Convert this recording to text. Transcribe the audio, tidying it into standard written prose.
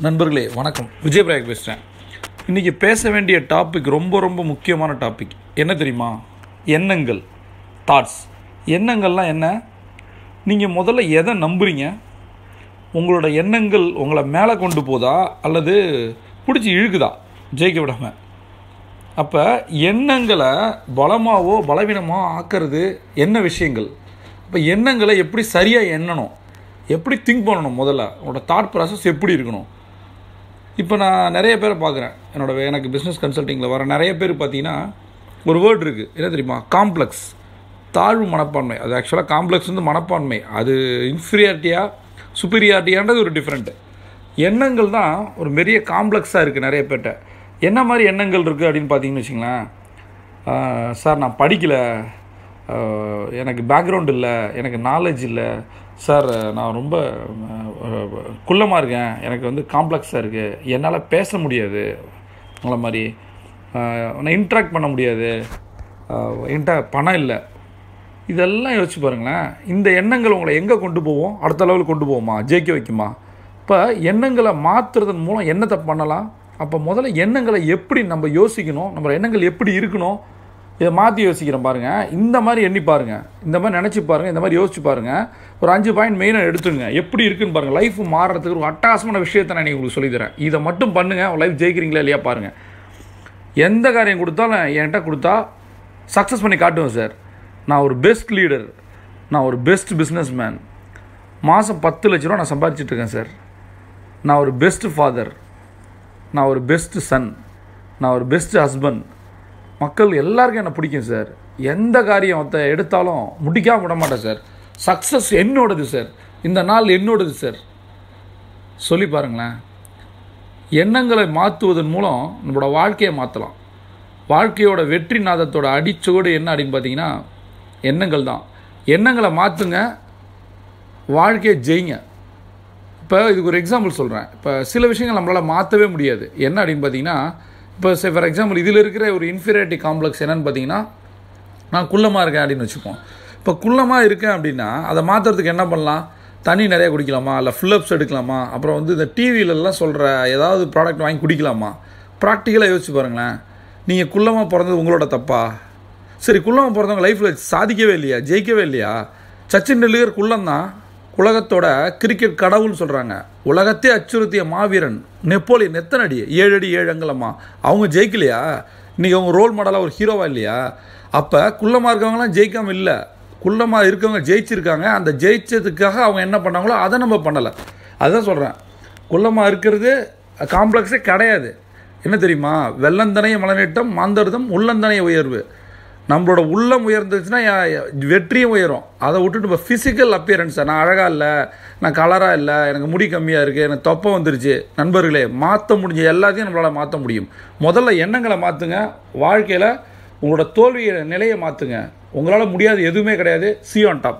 நண்பர்களே வணக்கம். விஜய் பிரயாக் பேசுகிறேன். இன்றைக்கி பேச வேண்டிய டாபிக் ரொம்ப முக்கியமான டாபிக். என்ன தெரியுமா? எண்ணங்கள், தாட்ஸ். எண்ணங்கள்லாம் என்ன? நீங்கள் முதல்ல எதை நம்புறீங்க? உங்களோட எண்ணங்கள் உங்களை மேலே கொண்டு போதா அல்லது பிடிச்சி இழுக்குதா ஜெயிக்க விடாமல்? அப்போ எண்ணங்களை பலமாகவோ பலவீனமாக ஆக்கிறது என்ன விஷயங்கள்? அப்போ எண்ணங்களை எப்படி சரியாக எண்ணணும், எப்படி திங்க் பண்ணணும், முதல்ல உங்களோட தாட் ப்ராசஸ் எப்படி இருக்கணும்? இப்போ நான் நிறைய பேரை பார்க்குறேன். எனக்கு பிஸ்னஸ் கன்சல்ட்டிங்கில் வர நிறைய பேர் பார்த்தீங்கன்னா ஒரு வேர்டு இருக்குது. என்ன தெரியுமா? காம்ப்ளெக்ஸ், தாழ்வு மனப்பான்மை. அது ஆக்சுவலாக காம்ப்ளெக்ஸ் வந்து மனப்பான்மை. அது இன்ஃபீரியாரிட்டியா சுப்பீரியாரிட்டியான்றது ஒரு டிஃப்ரெண்ட்டு. எண்ணங்கள் தான் ஒரு பெரிய காம்ப்ளெக்ஸாக இருக்குது நிறைய பேர்கிட்ட. என்ன மாதிரி எண்ணங்கள் இருக்குது அப்படின்னு பார்த்தீங்கன்னு வச்சிங்களேன். சார் நான் படிக்கலை, எனக்கு பேக்ரவுண்ட் இல்லை, எனக்கு நாலேஜ் இல்லை சார், நான் ரொம்ப குள்ளமாக இருக்கேன், எனக்கு வந்து காம்ப்ளெக்ஸாக இருக்குது, என்னால் பேச முடியாது, உங்களை மாதிரி நான் இன்ட்ராக்ட் பண்ண முடியாது, என்கிட்ட பணம் இல்லை. இதெல்லாம் யோசிச்சு பாருங்களேன். இந்த எண்ணங்கள் உங்களை எங்கே கொண்டு போவோம்? அடுத்த லெவலுக்கு கொண்டு போவோமா? ஜெயிக்க வைக்குமா? இப்போ எண்ணங்களை மாற்றுறதன் மூலம் என்னத்தை பண்ணலாம்? அப்போ முதல்ல எண்ணங்களை எப்படி நம்ம யோசிக்கணும், நம்ம எண்ணங்கள் எப்படி இருக்கணும், இதை மாற்றி யோசிக்கிறேன் பாருங்கள். இந்த மாதிரி எண்ணி பாருங்கள், இந்த மாதிரி நினச்சி பாருங்கள், இந்த மாதிரி யோசிச்சு பாருங்கள். ஒரு 5 பாயிண்ட் மெயினாக எடுத்துங்க. எப்படி இருக்குன்னு பாருங்கள். லைஃப் மாறுறதுக்கு ஒரு அட்டகாசமான விஷயத்தை நான் உங்களுக்கு சொல்லித்தரேன். இதை மட்டும் பண்ணுங்கள், உங்கள் லைஃப் ஜெயிக்கிறீங்களா இல்லையா பாருங்கள். எந்த காரியம் கொடுத்தாலும் என்கிட்ட கொடுத்தா சக்ஸஸ் பண்ணி காட்டுவேன் சார். நான் ஒரு பெஸ்ட் லீடர், நான் ஒரு பெஸ்ட் பிஸ்னஸ் மேன், மாதம் 10 லட்ச ரூபா நான் சம்பாதிச்சிட்ருக்கேன் சார், நான் ஒரு பெஸ்ட்டு ஃபாதர், நான் ஒரு பெஸ்ட்டு சன், நான் ஒரு பெஸ்ட்டு ஹஸ்பண்ட், மக்கள் எல்லாருக்கும் என்னை பிடிக்கும் சார், எந்த காரியத்தை எடுத்தாலும் முடிக்காமல் விட மாட்டேன் சார், சக்ஸஸ் என்னோடது சார், இந்த நாள் என்னோடது சார் சொல்லி பாருங்களேன். எண்ணங்களை மாற்றுவதன் மூலம் நம்மளோட வாழ்க்கையை மாற்றலாம். வாழ்க்கையோட வெற்றி நாதத்தோட அடிச்சோடு என்ன அப்படின்னு பார்த்தீங்கன்னா எண்ணங்கள் தான். எண்ணங்களை மாற்றுங்க, வாழ்க்கையை ஜெயிங்க. இப்போ இதுக்கு ஒரு எக்ஸாம்பிள் சொல்கிறேன். இப்போ சில விஷயங்கள் நம்மளால் மாற்றவே முடியாது. என்ன அப்படின்னு பார்த்தீங்கன்னா, இப்போ ஃபார் எக்ஸாம்பிள் இதில் இருக்கிற ஒரு இன்ஃபீரியாரிட்டி காம்ப்ளெக்ஸ் என்னென்னு பார்த்தீங்கன்னா, நான் குள்ளமாக இருக்கேன் அப்படின்னு வச்சுப்போம். இப்போ குள்ளமாக இருக்கேன் அப்படின்னா அதை மாற்றுறதுக்கு என்ன பண்ணலாம்? தண்ணி நிறையா குடிக்கலாமா, இல்லை ஃபுல்லப்ஸ் எடுக்கலாமா, அப்புறம் வந்து இந்த டிவிலெலாம் சொல்கிற ஏதாவது ப்ராடக்ட் வாங்கி குடிக்கலாமா? ப்ராக்டிக்கலாக யோசிச்சு பாருங்களேன். நீங்கள் குள்ளமாக பிறந்தது உங்களோட தப்பா? சரி, குள்ளமாக பிறந்தவங்க லைஃப்பில் சாதிக்கவே இல்லையா, ஜெயிக்கவே இல்லையா? சச்சின் டெண்டுல்கர் குள்ளந்தான், உலகத்தோட கிரிக்கெட் கடவுள்னு சொல்கிறாங்க. உலகத்தே அச்சுறுத்திய மாவீரன் நெப்போலியன் எத்தனை அடி? 7 அடி 7 அங்குலமா. அவங்க ஜெயிக்கலையா? இன்றைக்கி அவங்க ரோல் மாடலாக ஒரு ஹீரோவா இல்லையா? அப்போ குள்ளமாக இருக்கவங்களாம் ஜெயிக்காமல் இல்லை, குள்ளமாக இருக்கவங்க ஜெயிச்சிருக்காங்க. அந்த ஜெயிச்சதுக்காக அவங்க என்ன பண்ணாங்களோ அதை நம்ம பண்ணலை. அதுதான் சொல்கிறேன். குள்ளமாக இருக்கிறது காம்ப்ளெக்ஸே கிடையாது. என்ன தெரியுமா? வெள்ளந்தனைய மலநீட்டம் மாந்தர்தம் உள்ளந்தனைய உயர்வு. நம்மளோட உள்ளம் உயர்ந்துச்சுன்னா வெற்றியும் உயரும். அதை விட்டுட்டு இப்போ ஃபிசிக்கல் அப்பியரன்ஸை, நான் அழகாக இல்லை, நான் கலராக இல்லை, எனக்கு முடி கம்மியாக இருக்குது, எனக்கு தொப்பை வந்துருச்சு. நண்பர்களே, மாற்ற முடிஞ்ச எல்லாத்தையும் நம்மளால் மாற்ற முடியும். முதல்ல எண்ணங்களை மாற்றுங்க. வாழ்க்கையில் உங்களோட தோல்வி நிலையை மாற்றுங்க. உங்களால் முடியாது எதுவுமே கிடையாது. See you on top.